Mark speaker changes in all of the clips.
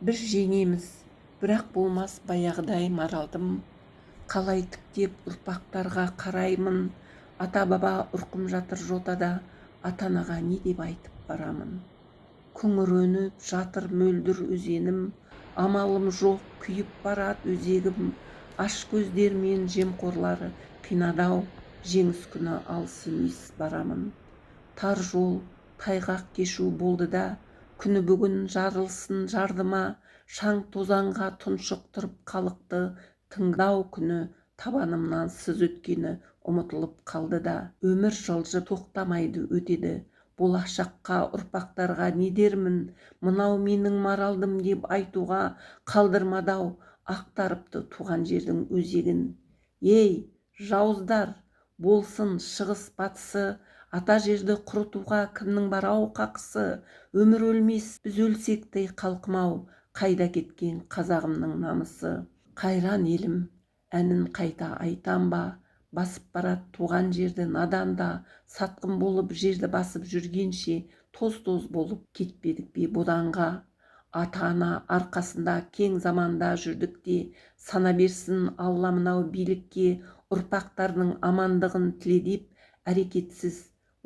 Speaker 1: Біз жеңеміз, бірақ болмас баяғыдай маралдым. Қалай тіктеп ұрпақтарға қараймын, ата-баба ұрқым жатыр жотада, ата-анаға не деп айтып барамын. Күңіреніп жатыр мөлдір өзенім, амалым жоқ күйіп барат өзегім, аш көздермен жемқорлары қинадау, жеңіс күні алыс емес барамын. Тар жол, тайғақ кешу болды да, күні бүгін жарылсын жардыма, шаң тозаңға тұншықтырып қалықты, тыңдау күні табанымнан сыз өткені ұмытылып қалды да, өмір жылжып тоқтамайды өтеді. Болашаққа ұрпақтарға не дермін, мынау менің маралдым деп айтуға қалдырмадау ақтарыпты туған жердің өзегін. Ей, жауыздар, болсын шығыс батысы, ата жерді құрытуға кімнің бар ау қақысы, өмір өлмес біз өлсектей қалқымау, қайда кеткен қазағымның намысы. Қайран елім әнін қайта айтам ба, басып барат туған жерді наданда, сатқын болып жерді басып жүргенше тоз-тоз болып кетпедік бе боданға. Ата-ана арқасында кең заманда жүрдік те, сана берсін алла мынау билікке, ұрпақтардың амандығын тіледеп, әрекетсіз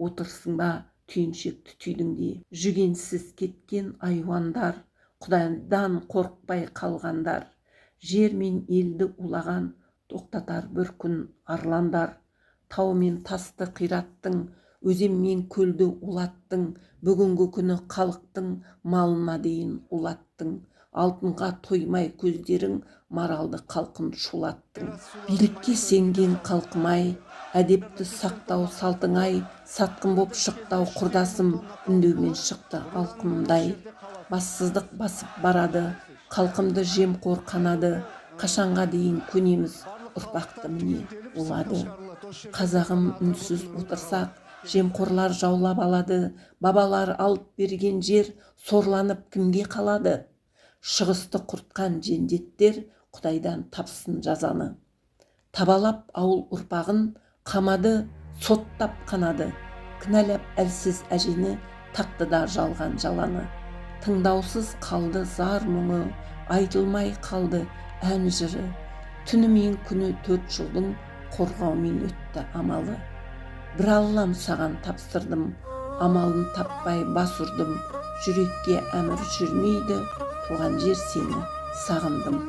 Speaker 1: отырсың ба түйіншекті түйдің де. Жүгенсіз кеткен айуандар, Құдайдан қорықпай қалғандар, жер мен елді улаған тоқтатар бір күн арландар. Тау мен тасты қираттың, өзен мен көлді улаттың, бүгінгі күні халықтың малына дейін улаттың. Алтынға тоймай көздерің, маралды қалқын шулаттың. Билікке сенген қалқымай, әдепті сақтау салтыңай, сатқын боп шықтау құрдасым, үндеумен шықты алқымдай. Бассыздық басып барады, қалқымды жемқор қанады, қашанға дейін көнеміз, ұрпақты міне улады. Қазағым үнсіз отырсақ, жемқорлар жаулап алады, бабалар алып берген жер сорланып кімге қалады? Шығысты құртқан жендеттер Құдайдан тапсын жазаны. Табалап ауыл ұрпағын қамады, соттап қанады, кінәлап әлсіз әжені тақты да жалған жаланы. Тыңдаусыз қалды зар мұңы, айтылмай қалды ән жыры, түні мен күні 4 жылдың қорғаумен өтті амалы. Бір Аллам саған тапсырдым, амалын таппай бас ұрдым, жүрекке әмір жүрмейді, туған жер сені сағындым.